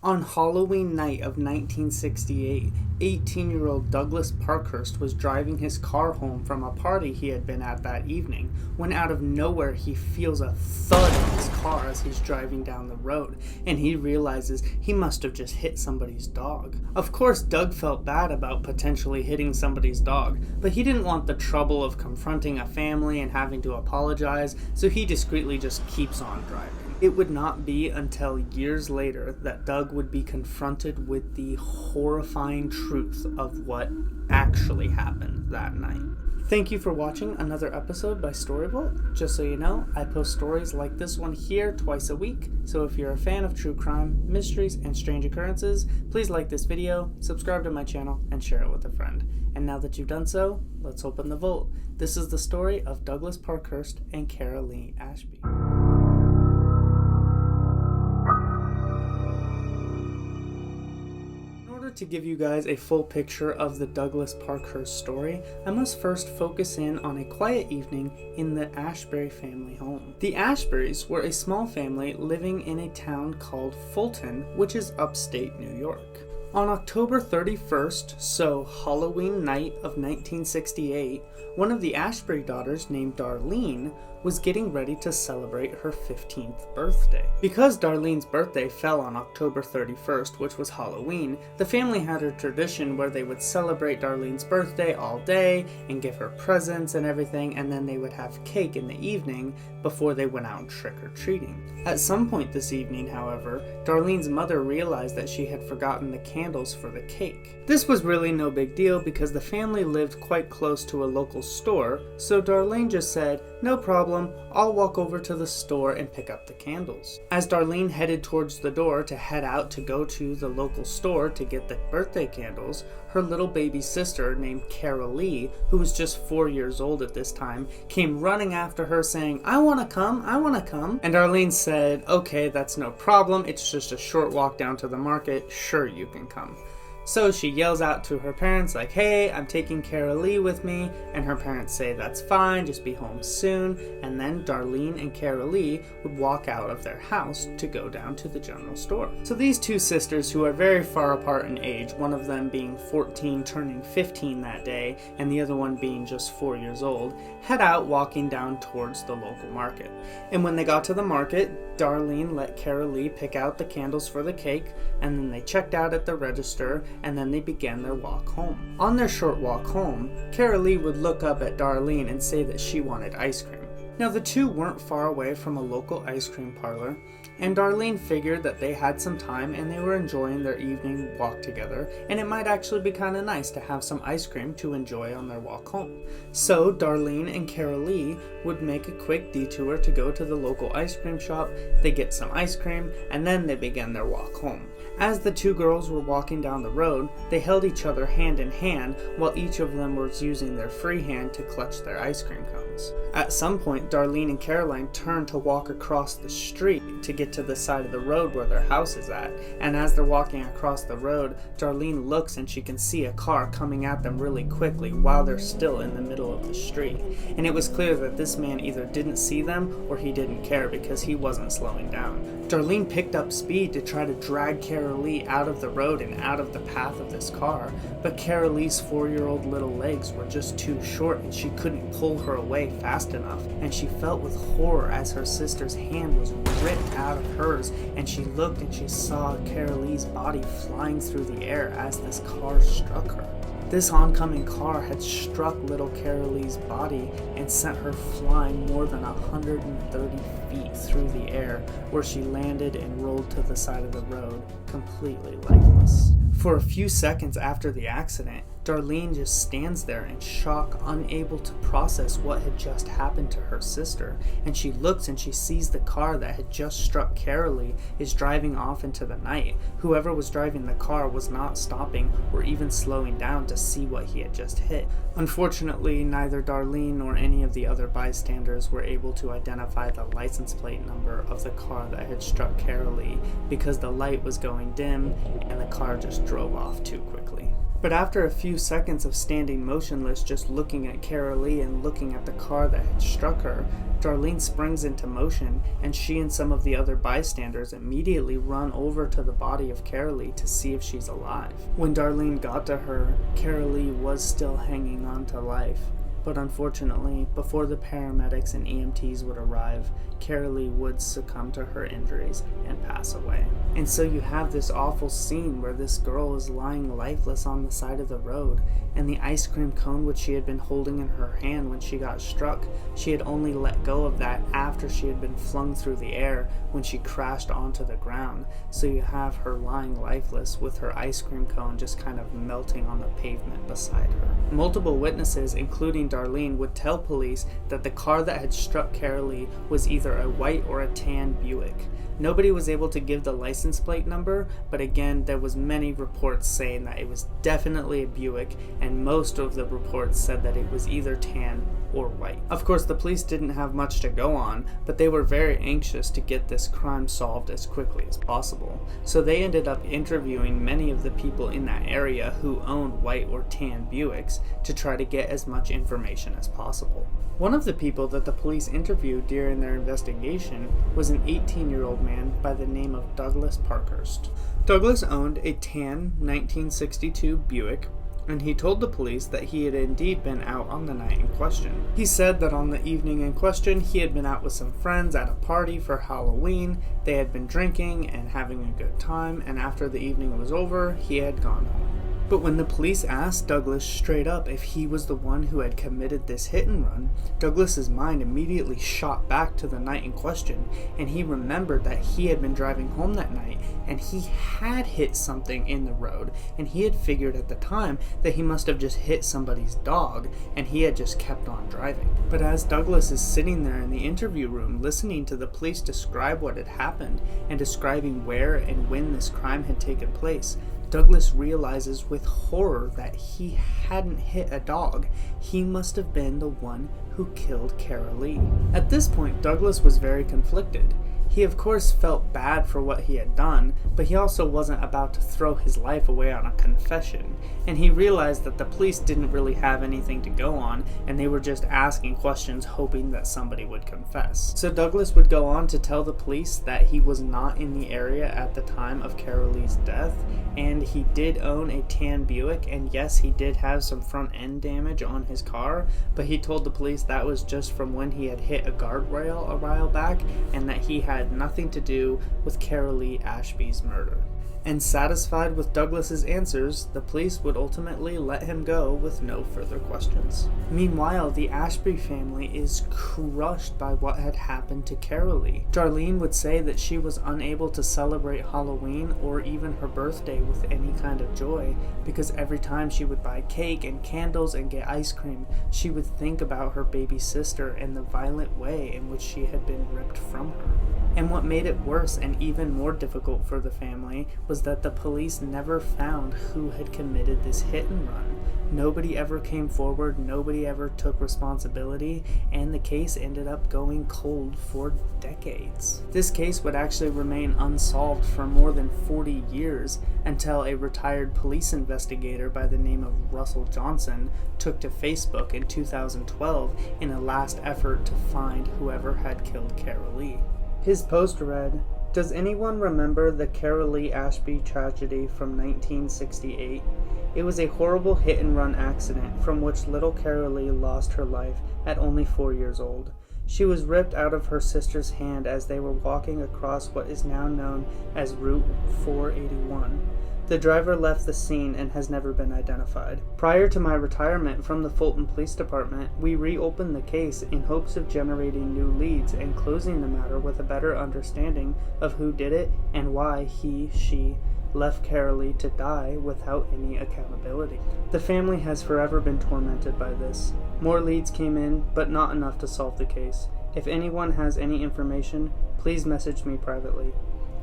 On Halloween night of 1968, 18-year-old Douglas Parkhurst was driving his car home from a party he had been at that evening when out of nowhere he feels a thud in his car as he's driving down the road, and he realizes he must have just hit somebody's dog. Of course, Doug felt bad about potentially hitting somebody's dog, but he didn't want the trouble of confronting a family and having to apologize, so he discreetly just keeps on driving. It would not be until years later that Doug would be confronted with the horrifying truth of what actually happened that night. Thank you for watching another episode by Storyvolt. Just so you know, I post stories like this one here twice a week, so if you're a fan of true crime, mysteries, and strange occurrences, please like this video, subscribe to my channel, and share it with a friend. And now that you've done so, let's open the vault. This is the story of Douglas Parkhurst and Kara Lee Ashby. To give you guys a full picture of the Douglas Parkhurst story, I must first focus in on a quiet evening in the Ashbury family home. The Ashburys were a small family living in a town called Fulton, which is upstate New York. On October 31st, so Halloween night of 1968, one of the Ashbury daughters named Darlene was getting ready to celebrate her 15th birthday. Because Darlene's birthday fell on October 31st, which was Halloween, the family had a tradition where they would celebrate Darlene's birthday all day and give her presents and everything, and then they would have cake in the evening before they went out trick-or-treating. At some point this evening, however, Darlene's mother realized that she had forgotten the candles for the cake. This was really no big deal because the family lived quite close to a local store, so Darlene just said, "No problem, I'll walk over to the store and pick up the candles." As Darlene headed towards the door to head out to go to the local store to get the birthday candles, her little baby sister named Kara Lee, who was just 4 years old at this time, came running after her saying, I want to come. And Darlene said, "Okay, that's no problem, it's just a short walk down to the market, sure you can come." So she yells out to her parents like, "Hey, I'm taking Kara Lee with me," and her parents say that's fine, just be home soon, and then Darlene and Kara Lee would walk out of their house to go down to the general store. So these two sisters, who are very far apart in age, one of them being 14 turning 15 that day, and the other one being just 4 years old, head out walking down towards the local market. And when they got to the market, Darlene let Kara Lee pick out the candles for the cake, and then they checked out at the register, and then they began their walk home. On their short walk home, Kara Lee would look up at Darlene and say that she wanted ice cream. Now the two weren't far away from a local ice cream parlor, and Darlene figured that they had some time and they were enjoying their evening walk together, and it might actually be kind of nice to have some ice cream to enjoy on their walk home. So Darlene and Kara Lee would make a quick detour to go to the local ice cream shop, they get some ice cream, and then they began their walk home. As the two girls were walking down the road, they held each other hand in hand while each of them was using their free hand to clutch their ice cream cones. At some point, Darlene and Caroline turned to walk across the street to get to the side of the road where their house is at, and as they're walking across the road, Darlene looks and she can see a car coming at them really quickly while they're still in the middle of the street. And it was clear that this man either didn't see them or he didn't care because he wasn't slowing down. Darlene picked up speed to try to drag Kara Lee out of the road and out of the path of this car, but Kara Lee's 4-year-old little legs were just too short and she couldn't pull her away fast enough, and she felt with horror as her sister's hand was ripped out of hers, and she looked and she saw Kara Lee's body flying through the air as this car struck her. This oncoming car had struck little Kara Lee's body and sent her flying more than 130 feet through the air, where she landed and rolled to the side of the road, completely lifeless. For a few seconds after the accident, Darlene just stands there in shock, unable to process what had just happened to her sister, and she looks and she sees the car that had just struck Kara Lee is driving off into the night. Whoever was driving the car was not stopping or even slowing down to see what he had just hit. Unfortunately, neither Darlene nor any of the other bystanders were able to identify the license plate number of the car that had struck Kara Lee because the light was going dim and the car just drove off too quickly. But after a few seconds of standing motionless, just looking at Carolee and looking at the car that had struck her, Darlene springs into motion, and she and some of the other bystanders immediately run over to the body of Carolee to see if she's alive. When Darlene got to her, Carolee was still hanging on to life. But unfortunately, before the paramedics and EMTs would arrive, Carolee would succumb to her injuries and pass away. And so you have this awful scene where this girl is lying lifeless on the side of the road, and the ice cream cone which she had been holding in her hand when she got struck, she had only let go of that after she had been flung through the air when she crashed onto the ground. So you have her lying lifeless with her ice cream cone just kind of melting on the pavement beside her. Multiple witnesses, including Darlene, would tell police that the car that had struck Carolee was either a white or a tan Buick. Nobody was able to give the license plate number, but again, there was many reports saying that it was definitely a Buick, and most of the reports said that it was either tan or white. Of course, the police didn't have much to go on, but they were very anxious to get this crime solved as quickly as possible. So they ended up interviewing many of the people in that area who owned white or tan Buicks to try to get as much information as possible. One of the people that the police interviewed during their investigation was an 18-year-old man by the name of Douglas Parkherst. Douglas owned a tan 1962 Buick, and he told the police that he had indeed been out on the night in question. He said that on the evening in question, he had been out with some friends at a party for Halloween. They had been drinking and having a good time, and after the evening was over, he had gone home. But when the police asked Douglas straight up if he was the one who had committed this hit and run, Douglas's mind immediately shot back to the night in question, and he remembered that he had been driving home that night and he had hit something in the road, and he had figured at the time that he must have just hit somebody's dog, and he had just kept on driving. But as Douglas is sitting there in the interview room listening to the police describe what had happened and describing where and when this crime had taken place, Douglas realizes with horror that he hadn't hit a dog. He must have been the one who killed Carolee. At this point, Douglas was very conflicted. He of course felt bad for what he had done, but he also wasn't about to throw his life away on a confession, and he realized that the police didn't really have anything to go on, and they were just asking questions hoping that somebody would confess. So Douglas would go on to tell the police that he was not in the area at the time of Carolee's death, and he did own a tan Buick, and yes, he did have some front end damage on his car, but he told the police that was just from when he had hit a guardrail a while back, and that he had nothing to do with Carolee Ashby's murder. And satisfied with Douglas's answers, the police would ultimately let him go with no further questions. Meanwhile, the Ashby family is crushed by what had happened to Carolee. Darlene would say that she was unable to celebrate Halloween or even her birthday with any kind of joy, because every time she would buy cake and candles and get ice cream, she would think about her baby sister and the violent way in which she had been ripped from her. And what made it worse and even more difficult for the family was that the police never found who had committed this hit and run. Nobody ever came forward, nobody ever took responsibility, and the case ended up going cold for decades. This case would actually remain unsolved for more than 40 years until a retired police investigator by the name of Russell Johnson took to Facebook in 2012 in a last effort to find whoever had killed Carolee. His post read, "Does anyone remember the Carolee Ashby tragedy from 1968? It was a horrible hit-and-run accident from which little Carolee lost her life at only 4 years old. She was ripped out of her sister's hand as they were walking across what is now known as Route 481. The driver left the scene and has never been identified. Prior to my retirement from the Fulton Police Department, we reopened the case in hopes of generating new leads and closing the matter with a better understanding of who did it and why she left Carolee to die without any accountability. The family has forever been tormented by this. More leads came in, but not enough to solve the case. If anyone has any information, please message me privately.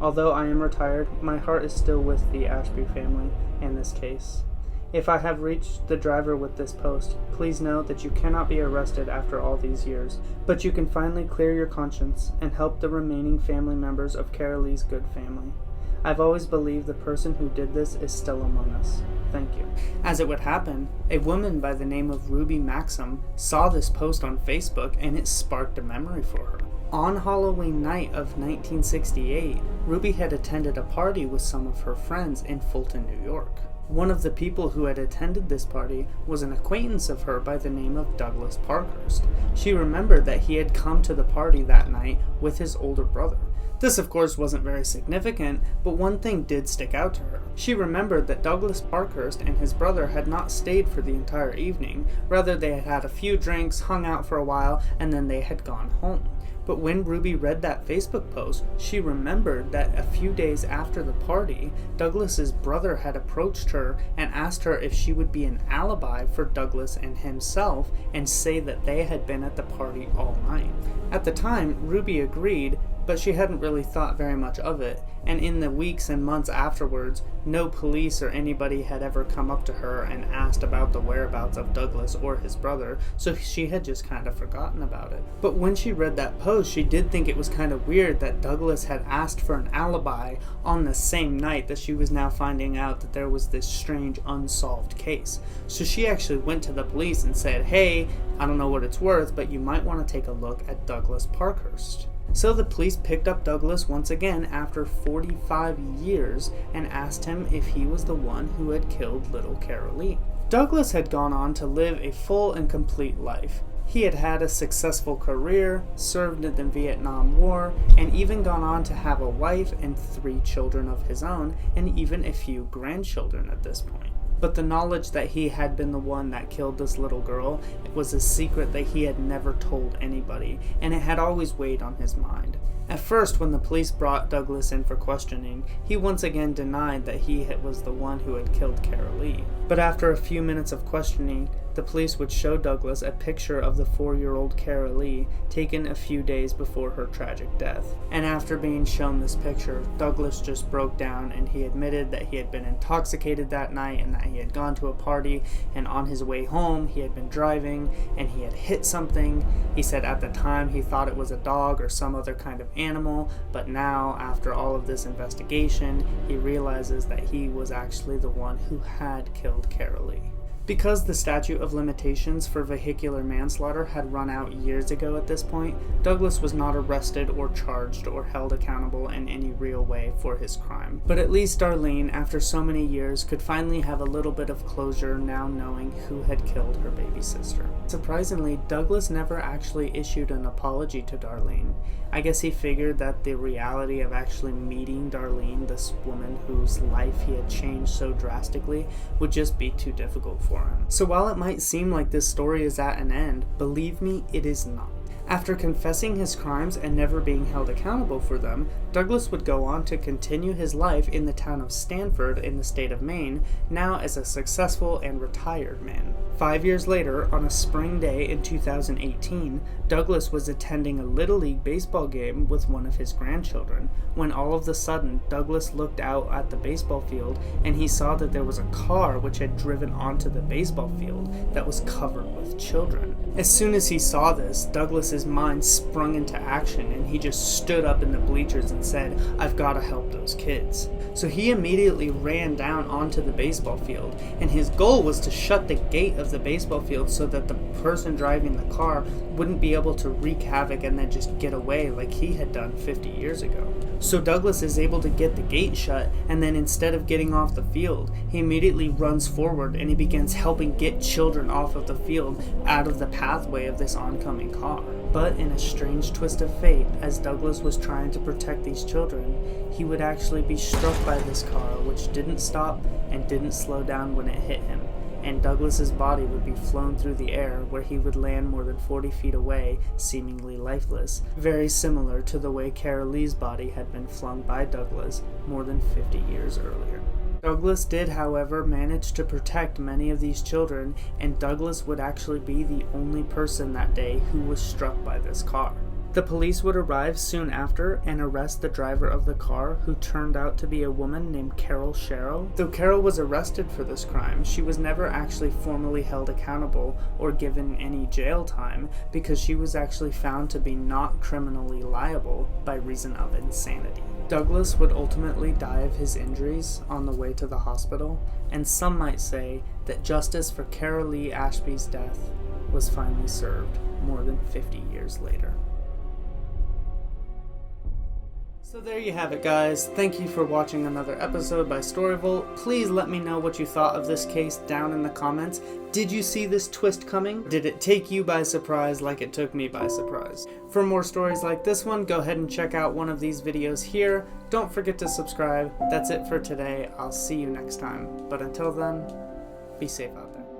Although I am retired, my heart is still with the Ashby family and this case. If I have reached the driver with this post, please know that you cannot be arrested after all these years, but you can finally clear your conscience and help the remaining family members of Carolee's good family. I've always believed the person who did this is still among us. Thank you." As it would happen, a woman by the name of Ruby Maxim saw this post on Facebook and it sparked a memory for her. On Halloween night of 1968, Ruby had attended a party with some of her friends in Fulton, New York. One of the people who had attended this party was an acquaintance of her by the name of Douglas Parkherst. She remembered that he had come to the party that night with his older brother. This, of course, wasn't very significant, but one thing did stick out to her. She remembered that Douglas Parkherst and his brother had not stayed for the entire evening. Rather, they had had a few drinks, hung out for a while, and then they had gone home. But when Ruby read that Facebook post, she remembered that a few days after the party, Douglas's brother had approached her and asked her if she would be an alibi for Douglas and himself and say that they had been at the party all night. At the time, Ruby agreed, but she hadn't really thought very much of it, and in the weeks and months afterwards, no police or anybody had ever come up to her and asked about the whereabouts of Douglas or his brother, so she had just kind of forgotten about it. But when she read that post, she did think it was kind of weird that Douglas had asked for an alibi on the same night that she was now finding out that there was this strange unsolved case. So she actually went to the police and said, "Hey, I don't know what it's worth, but you might want to take a look at Douglas Parkherst." So the police picked up Douglas once again after 45 years and asked him if he was the one who had killed little Carol Lee. Douglas had gone on to live a full and complete life. He had had a successful career, served in the Vietnam War, and even gone on to have a wife and 3 children of his own, and even a few grandchildren at this point. But the knowledge that he had been the one that killed this little girl was a secret that he had never told anybody, and it had always weighed on his mind. At first, when the police brought Douglas in for questioning, he once again denied that he was the one who had killed Carol Lee. But after a few minutes of questioning, the police would show Douglas a picture of the 4-year-old Carol Lee taken a few days before her tragic death. And after being shown this picture, Douglas just broke down and he admitted that he had been intoxicated that night and that he had gone to a party, and on his way home he had been driving and he had hit something. He said at the time he thought it was a dog or some other kind of animal, but now, after all of this investigation, he realizes that he was actually the one who had killed Carol Lee. Because the statute of limitations for vehicular manslaughter had run out years ago at this point, Douglas was not arrested or charged or held accountable in any real way for his crime. But at least Darlene, after so many years, could finally have a little bit of closure now knowing who had killed her baby sister. Surprisingly, Douglas never actually issued an apology to Darlene. I guess he figured that the reality of actually meeting Darlene, this woman whose life he had changed so drastically, would just be too difficult for him. So while it might seem like this story is at an end, believe me, it is not. After confessing his crimes and never being held accountable for them, Douglas would go on to continue his life in the town of Stanford in the state of Maine, now as a successful and retired man. 5 years later, on a spring day in 2018, Douglas was attending a Little League baseball game with one of his grandchildren, when all of a sudden Douglas looked out at the baseball field and he saw that there was a car which had driven onto the baseball field that was covered with children. As soon as he saw this, Douglas's mind sprung into action and he just stood up in the bleachers and said, "I've got to help those kids." So he immediately ran down onto the baseball field, and his goal was to shut the gate of the baseball field so that the person driving the car wouldn't be able to wreak havoc and then just get away like he had done 50 years ago. So Douglas is able to get the gate shut, and then instead of getting off the field, he immediately runs forward and he begins helping get children off of the field out of the pathway of this oncoming car. But in a strange twist of fate, as Douglas was trying to protect these children, he would actually be struck by this car, which didn't stop and didn't slow down when it hit him, and Douglas's body would be flown through the air, where he would land more than 40 feet away, seemingly lifeless, very similar to the way Carol Lee's body had been flung by Douglas more than 50 years earlier. Douglas did, however, manage to protect many of these children, and Douglas would actually be the only person that day who was struck by this car. The police would arrive soon after and arrest the driver of the car, who turned out to be a woman named Carol Sharrow. Though Carol was arrested for this crime, she was never actually formally held accountable or given any jail time because she was actually found to be not criminally liable by reason of insanity. Douglas would ultimately die of his injuries on the way to the hospital, and some might say that justice for Carol Lee Ashby's death was finally served more than 50 years later. So there you have it, guys. Thank you for watching another episode by Storyvolt. Please let me know what you thought of this case down in the comments. Did you see this twist coming? Did it take you by surprise like it took me by surprise? For more stories like this one, go ahead and check out one of these videos here. Don't forget to subscribe. That's it for today. I'll see you next time. But until then, be safe out there.